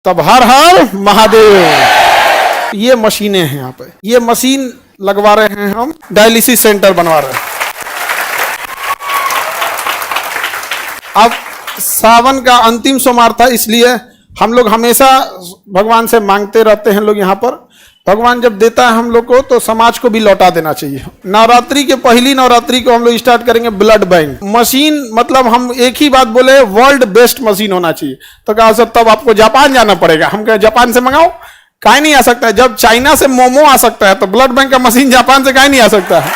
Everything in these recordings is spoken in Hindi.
तब हर हर महादेव। ये मशीनें हैं यहाँ पे, ये मशीन लगवा रहे हैं हम, डायलिसिस सेंटर बनवा रहे हैं। अब सावन का अंतिम सोमवार था, इसलिए हम लोग हमेशा भगवान से मांगते रहते हैं लोग यहाँ पर। भगवान जब देता है हम लोग को तो समाज को भी लौटा देना चाहिए। नवरात्रि के पहली नवरात्रि को हम लोग स्टार्ट करेंगे ब्लड बैंक मशीन, मतलब हम एक ही बात बोले, वर्ल्ड बेस्ट मशीन होना चाहिए। तो कहा सर तब आपको जापान जाना पड़ेगा। हम कहे जापान से मंगाओ, काहे नहीं आ सकता है? जब चाइना से मोमो आ सकता है तो ब्लड बैंक का मशीन जापान से काहे नहीं आ सकता है?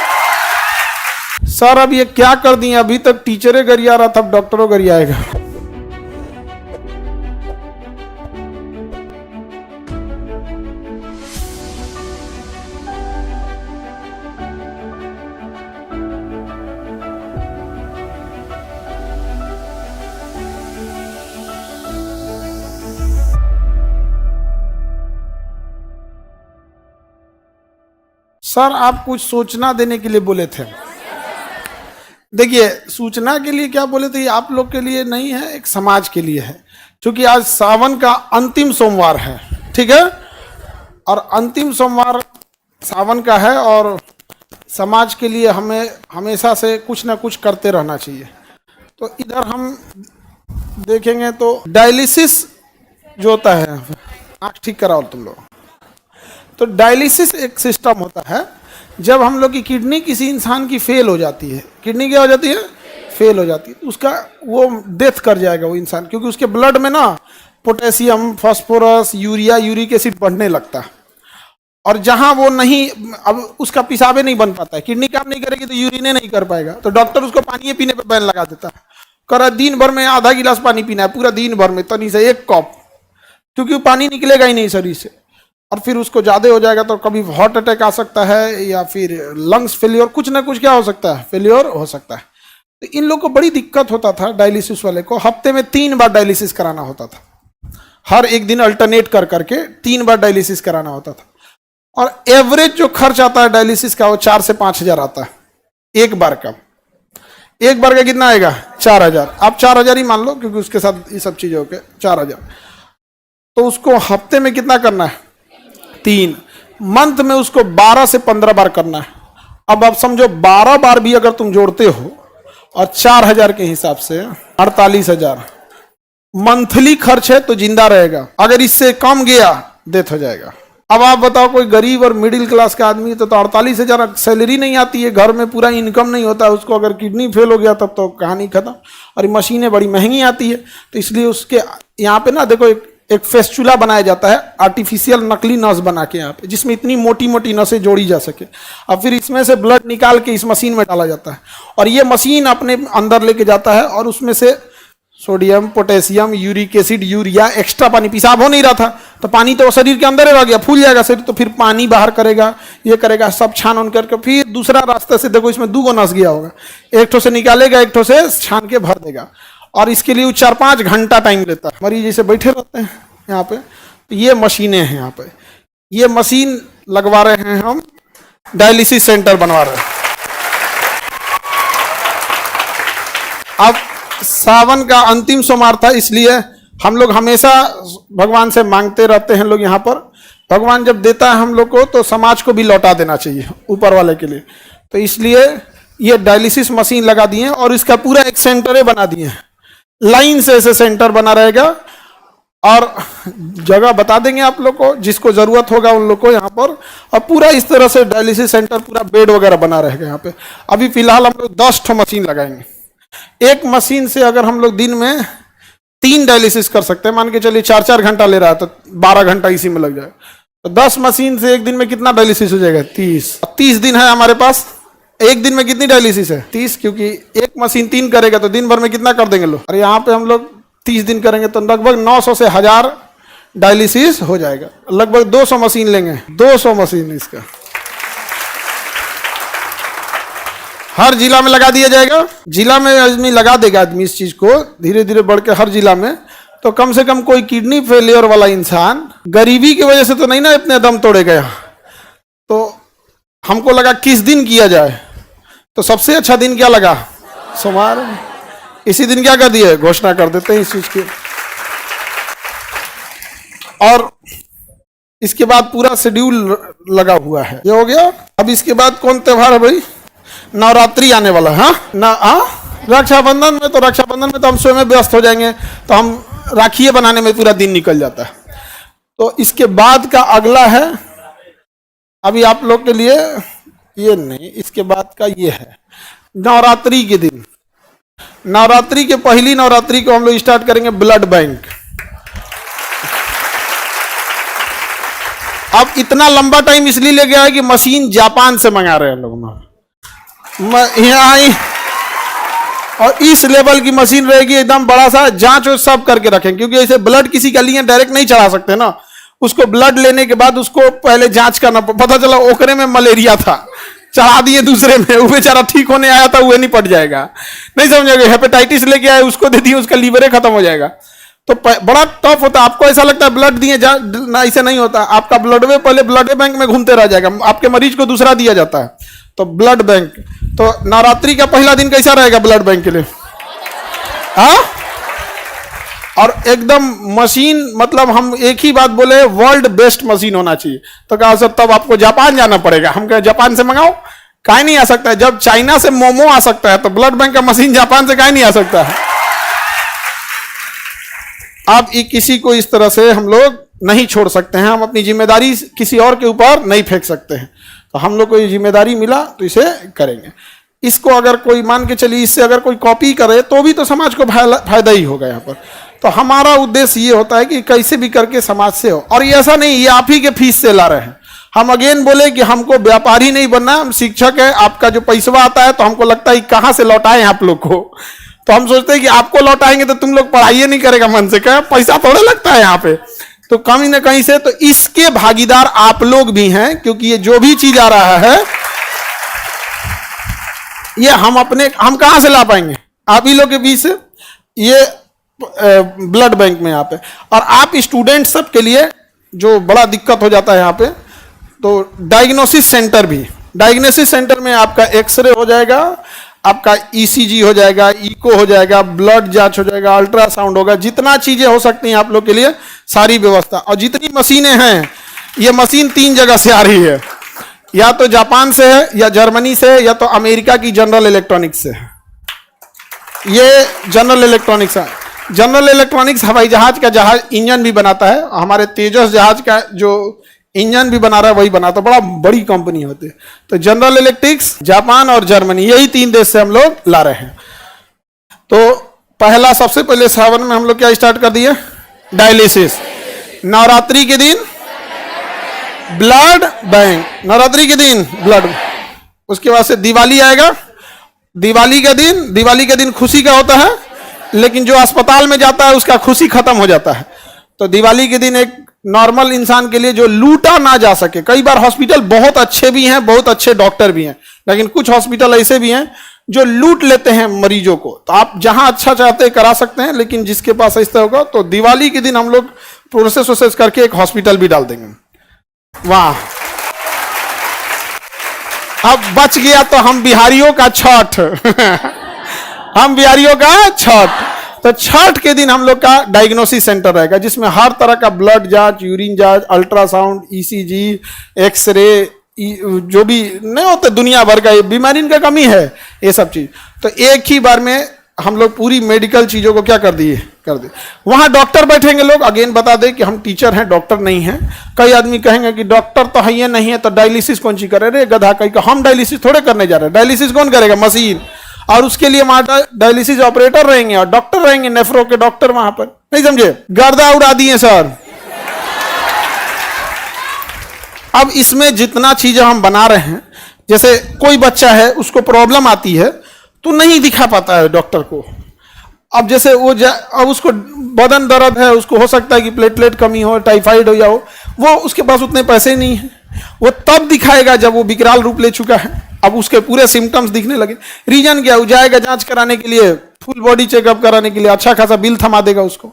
सर अब ये क्या कर दिए, अभी तक टीचरे गरिया रहा था, अब डॉक्टरों गरियाएगा। सर आप कुछ सूचना देने के लिए बोले थे। देखिए सूचना के लिए क्या बोले थे, ये आप लोग के लिए नहीं है, एक समाज के लिए है। क्योंकि आज सावन का अंतिम सोमवार है, ठीक है, और अंतिम सोमवार सावन का है, और समाज के लिए हमें हमेशा से कुछ ना कुछ करते रहना चाहिए। तो इधर हम देखेंगे तो डायलिसिस जो होता है, आँख ठीक कराओ तुम लोग। तो डायलिसिस एक सिस्टम होता है, जब हम लोग की किडनी किसी इंसान की फेल हो जाती है, किडनी क्या हो जाती है, फेल हो जाती है, उसका वो डेथ कर जाएगा वो इंसान, क्योंकि उसके ब्लड में ना potassium, phosphorus, urea, uric acid बढ़ने लगता है। और जहां वो नहीं, अब उसका पेशाबे नहीं बन पाता है, किडनी काम नहीं करेगी तो यूरिने नहीं कर पाएगा, तो डॉक्टर उसको पानी पीने पर बैन लगा देता है। करा दिन भर में आधा गिलास पानी पीना है, पूरा दिन भर में तनी से एक कप, क्योंकि वो पानी निकलेगा ही नहीं शरीर से। और फिर उसको ज़्यादा हो जाएगा तो कभी हार्ट अटैक आ सकता है, या फिर लंग्स फेलियर, कुछ ना कुछ क्या हो सकता है, फेलियर हो सकता है। तो इन लोगों को बड़ी दिक्कत होता था, डायलिसिस वाले को हफ्ते में 3 बार डायलिसिस कराना होता था। हर एक दिन अल्टरनेट कर करके 3 बार डायलिसिस कराना होता था। और एवरेज जो खर्च आता है डायलिसिस का वो 4 से 5 हज़ार आता है एक बार का। एक बार का कितना आएगा, 4 हज़ार। आप 4 हज़ार ही मान लो, क्योंकि उसके साथ ये सब चीज़ें होके 4 हज़ार। तो उसको हफ्ते में कितना करना है, 3 मंथ में उसको 12 से 15 बार करना है। अब आप समझो 12 बार भी अगर तुम जोड़ते हो और 4 हज़ार के हिसाब से 48 हज़ार मंथली खर्च है, तो जिंदा रहेगा। अगर इससे कम गया डेथ हो जाएगा। अब आप बताओ कोई गरीब और मिडिल क्लास का आदमी तो 48 हज़ार सैलरी नहीं आती है, घर में पूरा इनकम नहीं होता है उसको, अगर किडनी फेल हो गया तब तो कहानी खत्म। और मशीनें बड़ी महंगी आती है, तो इसलिए उसके यहाँ पे ना देखो एक फेस्चुला बनाया जाता है, आर्टिफिशियल नकली नस बना के यहाँ पे, जिसमें इतनी मोटी मोटी नसें जोड़ी जा सके। अब फिर इसमें से ब्लड निकाल के इस मशीन में डाला जाता है, और ये मशीन अपने अंदर लेके जाता है, और उसमें से sodium, potassium, uric acid, urea, extra पानी, पेशाब हो नहीं रहा था तो पानी तो शरीर के अंदर ही रह गया, फूल जाएगा शरीर, तो फिर पानी बाहर करेगा, ये करेगा, सब छान उन करके फिर दूसरा रास्ते से, देखो इसमें 2 नस गया होगा, एक ठो से निकालेगा, एक ठो से छान के भर देगा। और इसके लिए 4-5 घंटा टाइम लेता है। मरीज जैसे बैठे रहते हैं यहाँ पे, तो ये मशीनें हैं यहाँ पे, ये मशीन लगवा रहे हैं हम, डायलिसिस सेंटर बनवा रहे हैं। अब सावन का अंतिम सोमवार था, इसलिए हम लोग हमेशा भगवान से मांगते रहते हैं लोग यहाँ पर। भगवान जब देता है हम लोग को तो समाज को भी लौटा देना चाहिए ऊपर वाले के लिए। तो इसलिए ये डायलिसिस मशीन लगा दिए हैं, और इसका पूरा एक सेंटर बना दिए हैं, लाइन से ऐसे सेंटर बना रहेगा। और जगह बता देंगे आप लोग को, जिसको जरूरत होगा उन लोग को यहाँ पर। और पूरा इस तरह से डायलिसिस सेंटर, पूरा बेड वगैरह बना रहेगा यहाँ पे। अभी फिलहाल हम लोग 10 ठो मशीन लगाएंगे। एक मशीन से अगर हम लोग दिन में 3 डायलिसिस कर सकते हैं, मान के चलिए 4-4 घंटा ले रहा है तो 12 घंटा इसी में लग जाएगा। तो 10 मशीन से एक दिन में कितना डायलिसिस हो जाएगा, 30 दिन है हमारे पास। एक दिन में कितनी डायलिसिस है, 30, क्योंकि एक मशीन 3 करेगा तो दिन भर में कितना कर देंगे लोग। और यहाँ पे हम लोग 30 दिन करेंगे तो लगभग 900 से 1000 डायलिसिस हो जाएगा। लगभग 200 मशीन लेंगे, 200 मशीन इसका हर जिला में लगा दिया जाएगा। जिला में आदमी लगा देगा, आदमी इस चीज को धीरे धीरे बढ़ के हर जिला में, तो कम से कम कोई किडनी फेलियर वाला इंसान गरीबी की वजह से तो नहीं ना इतने दम तोड़े गया। तो हमको लगा किस दिन किया जाए, तो सबसे अच्छा दिन क्या लगा, सोमवार। इसी दिन क्या कर दिए, घोषणा कर देते हैं इस चीज की। और इसके बाद पूरा शेड्यूल लगा हुआ है। ये हो गया। अब इसके बाद कौन त्योहार है भाई? नवरात्रि आने वाला है। रक्षाबंधन में तो हम स्वयं व्यस्त हो जाएंगे, तो हम राखियां बनाने में पूरा दिन निकल जाता है। तो इसके बाद का अगला है, अभी आप लोग के लिए ये नहीं, इसके बाद का ये है नवरात्रि के दिन। नवरात्रि के पहली नवरात्रि को हम लोग स्टार्ट करेंगे ब्लड बैंक। अब इतना लंबा टाइम इसलिए ले गया है कि मशीन जापान से मंगा रहे हैं लोग यहाँ, और इस लेवल की मशीन रहेगी, एकदम बड़ा सा जांच सब करके रखें, क्योंकि ऐसे ब्लड किसी का लिए डायरेक्ट नहीं चढ़ा सकते ना, उसको ब्लड लेने के बाद उसको पहले जांच करना। पता चला ओकरे में मलेरिया था, चढ़ा दिए दूसरे में, वो बेचारा ठीक होने आया था, वो नहीं पट जाएगा, नहीं समझोगे। हेपेटाइटिस लेके आए, उसको दे दिए, उसका लीवर खत्म हो जाएगा। तो बड़ा टफ होता है। आपको ऐसा लगता है ब्लड दिए ना, ऐसे नहीं होता। आपका ब्लड में पहले ब्लड बैंक में घूमते रह जाएगा, आपके मरीज को दूसरा दिया जाता है। तो ब्लड बैंक, तो नवरात्रि का पहला दिन कैसा रहेगा ब्लड बैंक के लिए? हाँ, और एकदम मशीन, मतलब हम एक ही बात बोले, वर्ल्ड बेस्ट मशीन होना चाहिए। तो कहा सर तब आपको जापान जाना पड़ेगा। हम कहे जापान से मंगाओ, काहे नहीं आ सकता है? जब चाइना से मोमो आ सकता है तो ब्लड बैंक का मशीन जापान से काहे नहीं आ सकता है? अब किसी को इस तरह से हम लोग नहीं छोड़ सकते हैं, हम अपनी जिम्मेदारी किसी और के ऊपर नहीं फेंक सकते हैं। तो हम लोग को ये जिम्मेदारी मिला तो इसे करेंगे। इसको अगर कोई मान के चलिए, इससे अगर कोई कॉपी करे तो भी तो समाज को फायदा ही होगा यहाँ पर। तो हमारा उद्देश्य ये होता है कि कैसे भी करके समाज से हो। और ये ऐसा नहीं ये आप ही के फीस से ला रहे हैं। हम अगेन बोले कि हमको व्यापारी नहीं बनना, हम शिक्षक है। आपका जो पैसा आता है तो हमको लगता है कहाँ से लौटाएं आप लोग को। तो हम सोचते हैं कि आपको लौटाएंगे तो तुम लोग पढ़ाई नहीं करेगा मन से, क्या पैसा थोड़ा लगता है यहाँ पे, तो कहीं ना कहीं से। तो इसके भागीदार आप लोग भी हैं, क्योंकि ये जो भी चीज आ रहा है ये हम कहां से ला पाएंगे? आप ही लोग के बीच से। ये ब्लड बैंक में यहाँ पे, और आप स्टूडेंट सब के लिए जो बड़ा दिक्कत हो जाता है यहाँ पे, तो डायग्नोसिस सेंटर भी, डायग्नोसिस सेंटर में आपका एक्सरे हो जाएगा, आपका ईसीजी हो जाएगा, इको हो जाएगा, ब्लड जांच हो जाएगा, अल्ट्रासाउंड होगा, जितना चीजें हो सकती हैं आप लोग के लिए सारी व्यवस्था। और जितनी मशीनें हैं, ये मशीन 3 जगह से आ रही है, या तो जापान से है, या जर्मनी से, या तो अमेरिका की जनरल इलेक्ट्रॉनिक्स से है। ये जनरल इलेक्ट्रॉनिक्स है। जनरल इलेक्ट्रॉनिक्स हवाई जहाज का इंजन भी बनाता है। हमारे तेजस जहाज का जो इंजन भी बना रहा है वही बनाता है, बड़ा बड़ी कंपनी होती है। तो जनरल इलेक्ट्रिक्स, जापान और जर्मनी, यही 3 देश से हम लोग ला रहे हैं। तो पहला, सबसे पहले सावन में हम लोग क्या स्टार्ट कर दिए? डायलिसिस। नवरात्रि के दिन ब्लड बैंक, नवरात्रि के दिन ब्लड। उसके बाद से दिवाली आएगा। दिवाली के दिन खुशी का होता है, लेकिन जो अस्पताल में जाता है उसका खुशी खत्म हो जाता है। तो दिवाली के दिन एक नॉर्मल इंसान के लिए जो लूटा ना जा सके, कई बार हॉस्पिटल बहुत अच्छे भी हैं, बहुत अच्छे डॉक्टर भी हैं, लेकिन कुछ हॉस्पिटल ऐसे भी हैं जो लूट लेते हैं मरीजों को। तो आप जहां अच्छा चाहते हैं करा सकते हैं, लेकिन जिसके पास ऐसा होगा, तो दिवाली के दिन हम लोग प्रोसेस करके एक हॉस्पिटल भी डाल देंगे वहां। अब बच गया तो हम बिहारियों का छठ हम बिहारियों का छठ। तो छठ के दिन हम लोग का डायग्नोसिस सेंटर रहेगा, जिसमें हर तरह का ब्लड जांच, यूरिन जांच, अल्ट्रासाउंड, ईसीजी, एक्सरे, जो भी नहीं होते दुनिया भर का, बीमारी का कमी है, ये सब चीज। तो एक ही बार में हम लोग पूरी मेडिकल चीजों को क्या कर दिए। वहां डॉक्टर बैठेंगे लोग। अगेन बता दें कि हम टीचर हैं, डॉक्टर नहीं हैं। कई आदमी कहेंगे कि डॉक्टर तो है ये नहीं है, तो डायलिसिस कौन सी करे? रे गधा कहीं का, हम डायलिसिस थोड़े करने जा रहे हैं। डायलिसिस कौन करेगा? मशीन। और उसके लिए वहां डायलिसिस ऑपरेटर रहेंगे और डॉक्टर रहेंगे, नेफ्रो के डॉक्टर वहां पर। नहीं समझे? गर्दा उड़ा दिए सर। अब इसमें जितना चीजें हम बना रहे हैं, जैसे कोई बच्चा है उसको प्रॉब्लम आती है तो नहीं दिखा पाता है डॉक्टर को। अब जैसे अब उसको बदन दर्द है, उसको हो सकता है कि प्लेटलेट कमी हो, टाइफाइड हो, या वो उसके पास उतने पैसे नहीं है। वो तब दिखाएगा जब वो विकराल रूप ले चुका है, अब उसके पूरे सिम्टम्स दिखने लगे। रीजन क्या? वो जाएगा जांच कराने के लिए, फुल बॉडी चेकअप कराने के लिए, अच्छा खासा बिल थमा देगा उसको,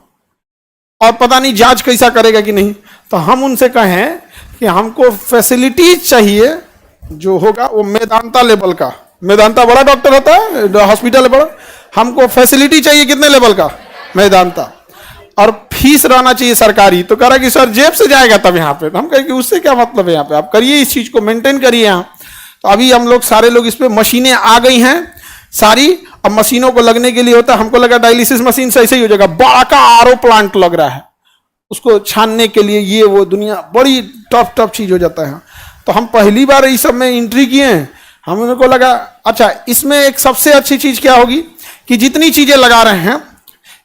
और पता नहीं जांच कैसा करेगा कि नहीं। तो हम उनसे कहें कि हमको फैसिलिटीज चाहिए, जो होगा वो मेदांता लेवल का। मेदांता बड़ा डॉक्टर होता है, हॉस्पिटल है बड़ा। हमको फैसिलिटी चाहिए कितने लेवल का? मेदांता। और फीस रहना चाहिए सरकारी। तो कह रहा कि सर जेब से जाएगा तब यहाँ पे। तो हम कहें कि उससे क्या मतलब है, यहाँ पे आप करिए, इस चीज को मेंटेन करिए यहाँ। तो अभी हम लोग सारे लोग इस पे मशीनें आ गई हैं सारी। अब मशीनों को लगने के लिए होता है, हमको लगा डायलिसिस मशीन से ऐसे ही हो जाएगा, बड़ा का आरओ प्लांट लग रहा है उसको छानने के लिए, ये वो दुनिया बड़ी टफ चीज हो जाता है। तो हम पहली बार इस सब में एंट्री किए हैं, हम को लगा अच्छा इसमें एक सबसे अच्छी चीज क्या होगी कि जितनी चीजें लगा रहे हैं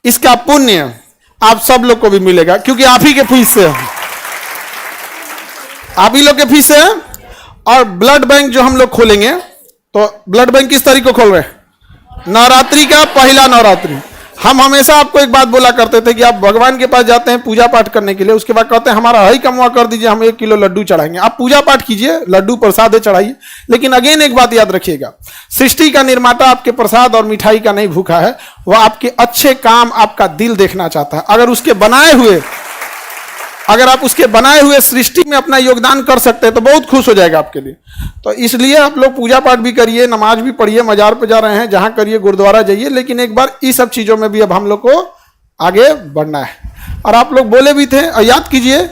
इसका पुण्य आप सब लोग को भी मिलेगा, क्योंकि आप ही के फीस से, आप ही लोग के फीस से। और ब्लड बैंक जो हम लोग खोलेंगे, तो ब्लड बैंक किस तारीख को खोल रहे हैं? नवरात्रि का पहला नवरात्रि। हम हमेशा आपको एक बात बोला करते थे कि आप भगवान के पास जाते हैं पूजा पाठ करने के लिए, उसके बाद कहते हैं हमारा हई कमवा कर दीजिए, हम 1 किलो लड्डू चढ़ाएंगे। आप पूजा पाठ कीजिए, लड्डू प्रसाद चढ़ाइए, लेकिन अगेन एक बात याद रखिएगा, सृष्टि का निर्माता आपके प्रसाद और मिठाई का नहीं भूखा है, वह आपके अच्छे काम, आपका दिल देखना चाहता है। अगर आप उसके बनाए हुए सृष्टि में अपना योगदान कर सकते हैं तो बहुत खुश हो जाएगा आपके लिए। तो इसलिए आप लोग पूजा पाठ भी करिए, नमाज भी पढ़िए, मजार पे जा रहे हैं जहां करिए, गुरुद्वारा जाइए, लेकिन एक बार इस सब चीजों में भी अब हम लोग को आगे बढ़ना है। और आप लोग बोले भी थे, और याद कीजिए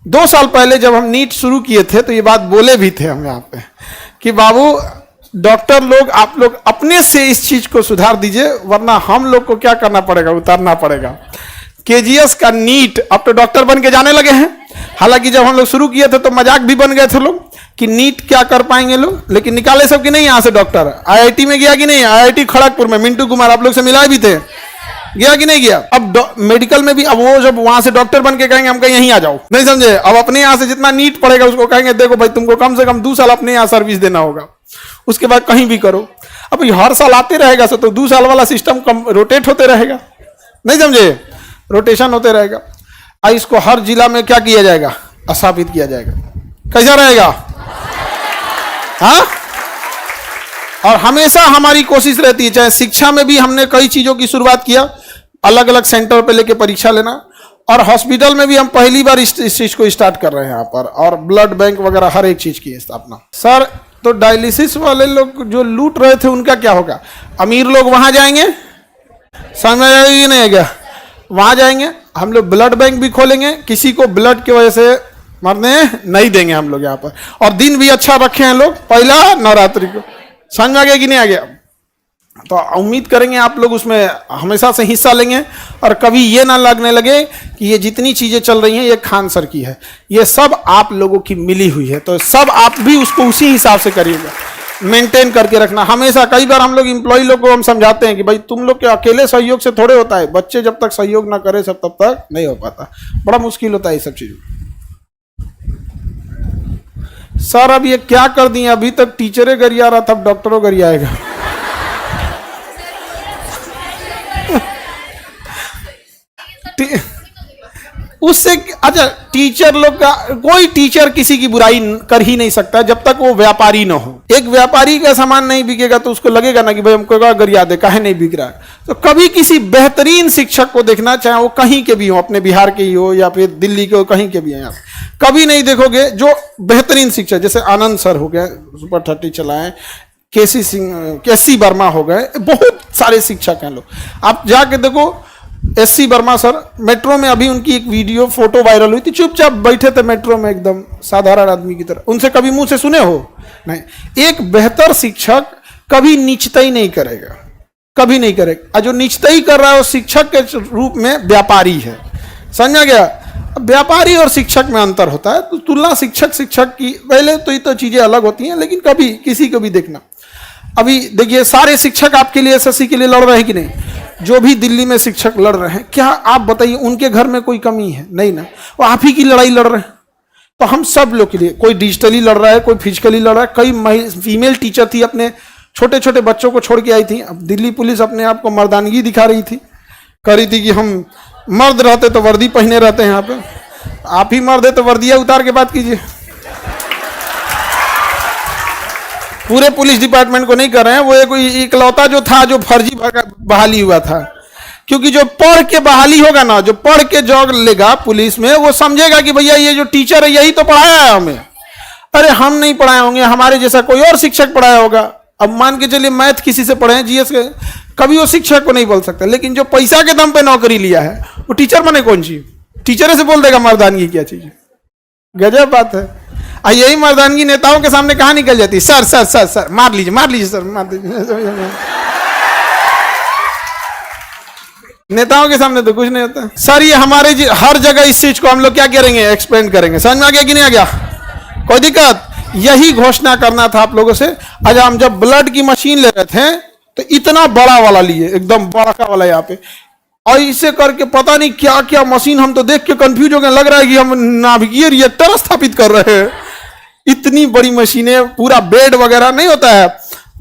2 साल पहले जब हम नीट शुरू किए थे तो ये बात बोले भी थे हम यहाँ पे कि बाबू डॉक्टर लोग, आप लोग अपने से इस चीज को सुधार दीजिए, वरना हम लोग को क्या करना पड़ेगा, उतारना पड़ेगा। केजीएस का नीट, अब तो डॉक्टर बन के जाने लगे हैं। हालांकि जब हम लोग शुरू किए थे तो मजाक भी बन गए थे लोग कि नीट क्या कर पाएंगे लोग, लेकिन निकाले सब कि नहीं यहाँ से डॉक्टर। आईआईटी में गया कि नहीं? आईआईटी खड़गपुर में मिंटू कुमार आप लोग से मिला भी थे, गया कि नहीं गया? अब मेडिकल में भी अब वो जब वहां से डॉक्टर बन के कहेंगे हम कहीं यहीं आ जाओ, नहीं समझे? अब अपने यहाँ से जितना नीट पड़ेगा उसको कहेंगे देखो भाई तुमको कम से कम 2 साल अपने यहाँ सर्विस देना होगा, उसके बाद कहीं भी करो। अब हर साल आते रहेगा तो 2 साल वाला सिस्टम रोटेट होते रहेगा, नहीं समझे? रोटेशन होते रहेगा। इसको हर जिला में क्या किया जाएगा? स्थापित किया जाएगा। कैसा रहेगा? हाँ? और हमेशा हमारी कोशिश रहती है, चाहे शिक्षा में भी हमने कई चीजों की शुरुआत किया, अलग अलग सेंटर पे लेके परीक्षा लेना, और हॉस्पिटल में भी हम पहली बार इस चीज को स्टार्ट कर रहे हैं यहाँ पर, और ब्लड बैंक वगैरह हर एक चीज की स्थापना। सर तो डायलिसिस वाले लोग जो लूट रहे थे उनका क्या होगा? अमीर लोग वहां जाएंगे, समझ में आएगी नहीं क्या? वहां जाएंगे, हम लोग ब्लड बैंक भी खोलेंगे, किसी को ब्लड की वजह से मरने नहीं देंगे हम लोग यहाँ पर, और दिन भी अच्छा रखे हैं लोग पहला नवरात्रि को। समझ में आ गया कि नहीं आ गया? तो उम्मीद करेंगे आप लोग उसमें हमेशा से हिस्सा लेंगे, और कभी ये ना लगने लगे कि ये जितनी चीजें चल रही हैं ये खान सर की है, ये सब आप लोगों की मिली हुई है। तो सब आप भी उसको उसी हिसाब से करिएगा, मेंटेन करके रखना हमेशा। कई बार हम लोग एम्प्लॉय लोग को हम समझाते हैं कि भाई तुम लोग के अकेले सहयोग से थोड़े होता है, बच्चे जब तक सहयोग ना करे सब तब तक नहीं हो पाता, बड़ा मुश्किल होता है ये सब चीज। सर अब ये क्या कर दिए, अभी तक टीचरे गरिया रहा था, अब डॉक्टरों गरियाएगा। उससे अच्छा टीचर लोग का, कोई टीचर किसी की बुराई कर ही नहीं सकता जब तक वो व्यापारी ना हो। एक व्यापारी का सामान नहीं बिकेगा तो उसको लगेगा ना कि भाई हमको गरिया दे, काहे नहीं बिक रहा है। तो कभी किसी बेहतरीन शिक्षक को देखना, चाहे वो कहीं के भी हो, अपने बिहार के ही हो या फिर दिल्ली के हो, कहीं के भी हैं, कभी नहीं देखोगे जो बेहतरीन शिक्षक, जैसे आनंद सर हो गए, सुपर 30 चलाएं, केसी वर्मा हो गए, बहुत सारे शिक्षक हैं लोग। आप जाके देखो, एससी वर्मा सर मेट्रो में, अभी उनकी एक वीडियो फोटो वायरल हुई थी, चुपचाप बैठे थे मेट्रो में एकदम साधारण आदमी की तरह। उनसे कभी मुंह से सुने हो? नहीं। एक बेहतर शिक्षक कभी नीचताई नहीं करेगा, कभी नहीं करेगा। जो नीचताई कर रहा है वो शिक्षक के रूप में व्यापारी है, समझा गया? व्यापारी और शिक्षक में अंतर होता है, तो तुलना शिक्षक की पहले तो ये तो चीजें अलग होती हैं, लेकिन कभी किसी को भी देखना। अभी देखिए सारे शिक्षक आपके लिए एसएससी के लिए लड़ रहे हैं कि नहीं? जो भी दिल्ली में शिक्षक लड़ रहे हैं, क्या आप बताइए उनके घर में कोई कमी है? नहीं ना, वो आप ही की लड़ाई लड़ रहे हैं। तो हम सब लोग के लिए, कोई डिजिटली लड़ रहा है, कोई फिजिकली लड़ रहा है। कई फीमेल टीचर थी, अपने छोटे छोटे बच्चों को छोड़ के आई थी। अब दिल्ली पुलिस अपने आप को मर्दानगी दिखा रही थी, कह रही थी कि हम मर्द रहते तो वर्दी पहने रहते हैं, यहाँ पे आप ही मर्द है तो वर्दियां उतार के बात कीजिए। पूरे पुलिस डिपार्टमेंट को नहीं कर रहे हैं, वो कोई इकलौता जो था जो फर्जी बहाली हुआ था। क्योंकि जो पढ़ के बहाली होगा ना, जो पढ़ के जॉब लेगा पुलिस में, वो समझेगा कि भैया ये जो टीचर है यही तो पढ़ाया है हमें। अरे हम नहीं पढ़ाए होंगे, हमारे जैसा कोई और शिक्षक पढ़ाया होगा। अब मान के चलिए मैथ किसी से पढ़े, जीएस के, कभी वो शिक्षक को नहीं बोल सकते, लेकिन जो पैसा के दम पे नौकरी लिया है वो टीचर बने कौन चीज, टीचर से बोल देगा मर्दानगी क्या चीज। गजब बात है। यही मर्दानगी नेताओं के सामने कहाँ निकल जाती है, सर सर सर सर मार लीजिए सर मार लीजिए। नेताओं के सामने तो कुछ नहीं होता। सर ये हमारे हर जगह इस चीज को हम लोग क्या करेंगे, एक्सप्लेन करेंगे। समझ में आ गया कि नहीं आ गया, कोई दिक्कत? यही घोषणा करना था आप लोगों से। आज हम जब ब्लड की मशीन ले रहे थे तो इतना बड़ा वाला लिए, एकदम बड़ा का वाला यहाँ पे, और इसे करके पता नहीं क्या क्या मशीन, हम तो देख के कंफ्यूज हो गए, लग रहा है कि हम नाभिकीय रिएक्टर स्थापित कर रहे हैं। इतनी बड़ी मशीनें, पूरा बेड वगैरह नहीं होता है,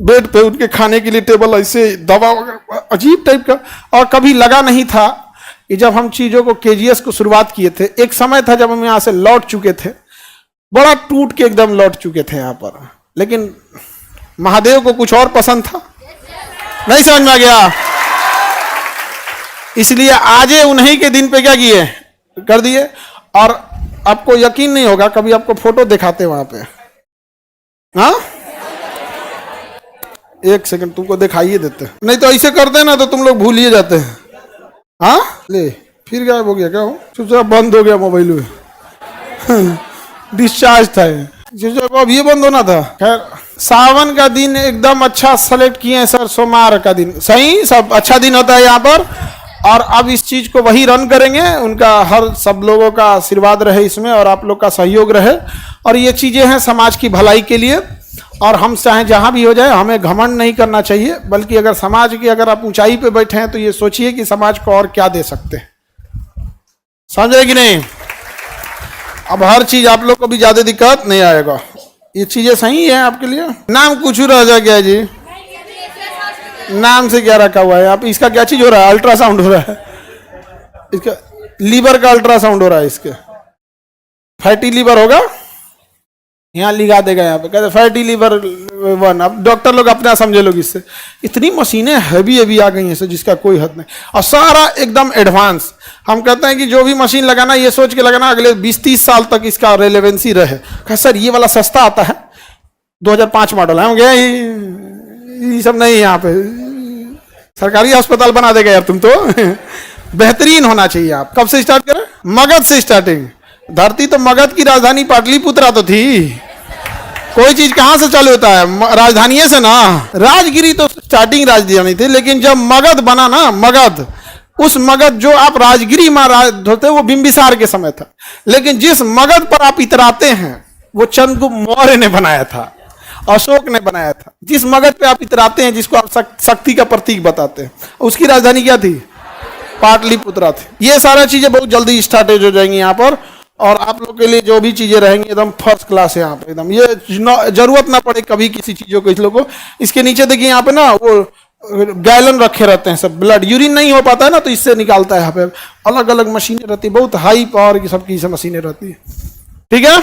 बेड पे उनके खाने के लिए टेबल, ऐसे दवा वगैरह अजीब टाइप का। और कभी लगा नहीं था कि जब हम चीजों को केजीएस को शुरुआत किए थे, एक समय था जब हम यहाँ से लौट चुके थे, बड़ा टूट के एकदम लौट चुके थे यहाँ पर, लेकिन महादेव को कुछ और पसंद था, नहीं समझ में आ गया, इसलिए आज उन्हीं के दिन पे क्या किए, कर दिए। और आपको यकीन नहीं होगा, कभी आपको फोटो दिखाते वहां पे, हाँ एक सेकंड तुमको दिखाइए देते, नहीं तो ऐसे करते ना तो तुम लोग भूल ही जाते हैं। हाँ ले फिर गायब हो गया क्या, हो चुपचाप बंद हो गया मोबाइल में, डिस्चार्ज था अब ये बंद होना था। खैर सावन का दिन एकदम अच्छा सेलेक्ट किए हैं सर, सोमवार का दिन सही, सब अच्छा दिन होता है यहाँ पर। और अब इस चीज को वही रन करेंगे, उनका हर सब लोगों का आशीर्वाद रहे इसमें और आप लोग का सहयोग रहे। और ये चीजें हैं समाज की भलाई के लिए, और हम चाहे जहां भी हो जाए हमें घमंड नहीं करना चाहिए, बल्कि अगर समाज की अगर आप ऊंचाई पे बैठे हैं तो ये सोचिए कि समाज को और क्या दे सकते हैं, समझे कि नहीं। अब हर चीज आप लोग को भी ज्यादा दिक्कत नहीं आएगा, ये चीजें सही है आपके लिए। नाम कुछ रह जा गया जी, नाम से क्या रखा हुआ है आप, इसका क्या चीज हो रहा है, अल्ट्रासाउंड हो रहा है, इसका लीवर का अल्ट्रासाउंड हो रहा है, इसके फैटी लीवर होगा, यहाँ लिखा देगा यहाँ पे, कहते फैटी लीवर 1। अब डॉक्टर लोग अपना समझे लोग, इससे इतनी मशीनें हैवी आ गई हैं सर जिसका कोई हद नहीं, और सारा एकदम एडवांस। हम कहते हैं कि जो भी मशीन लगाना ये सोच के लगाना अगले 20-30 साल तक इसका रेलेवेंसी रहे। कहा सर ये वाला सस्ता आता है, 2005 मॉडल है, हम गए ये सब नहीं, यहाँ पे सरकारी अस्पताल बना देगा यार तुम तो। बेहतरीन होना चाहिए। आप कब से स्टार्ट करें, मगध से स्टार्टिंग। धरती तो मगध की राजधानी पाटलिपुत्रा तो थी, कोई चीज कहां से चालू होता है, राजधानी से ना। राजगिरी तो स्टार्टिंग राजधानी थी, लेकिन जब मगध बना ना, मगध, उस मगध जो आप राजगिरी में राज होते वो बिंबिसार के समय था, लेकिन जिस मगध पर आप इतराते हैं वो चंद्रगुप्त मौर्य ने बनाया था, अशोक ने बनाया था। जिस मगध पे आप इतराते हैं, जिसको आप शक्ति का प्रतीक बताते हैं, उसकी राजधानी क्या थी, पाटलिपुत्रा थी। ये सारा चीजें बहुत जल्दी स्टार्टेज हो जाएंगी यहाँ पर, और आप लोग के लिए जो भी चीजें रहेंगी एकदम फर्स्ट क्लास है यहाँ पे, एकदम ये जरूरत ना पड़े कभी किसी चीजों को। इस लोगों को इसके नीचे देखिए यहाँ पे ना वो गैलन रखे रहते हैं सब, ब्लड यूरिन नहीं हो पाता है ना तो इससे निकालता है। यहाँ पे अलग अलग मशीनें रहती है, बहुत हाई पावर की सबकी मशीनें रहती है, ठीक है।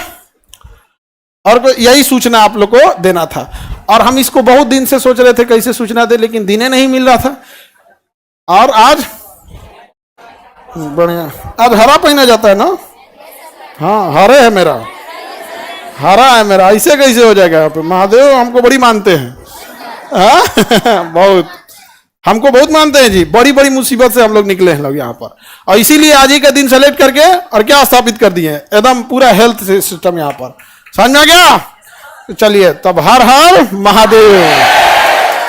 और यही सूचना आप लोग को देना था, और हम इसको बहुत दिन से सोच रहे थे कैसे सूचना दे, लेकिन दिने नहीं मिल रहा था। और आज बढ़िया, आज हरा पहना जाता है ना, हाँ हरे है मेरा, हरा है मेरा, ऐसे कैसे हो जाएगा। यहाँ पे महादेव हमको बड़ी मानते हैं, बहुत हमको बहुत मानते हैं जी, बड़ी बड़ी मुसीबत से हम लोग निकले हैं लोग यहाँ पर, और इसीलिए आज ही का दिन सेलेक्ट करके और क्या स्थापित कर दिए हैं, एकदम पूरा हेल्थ सिस्टम यहाँ पर। समझ में आ गया? चलिए तब हर हर महादेव।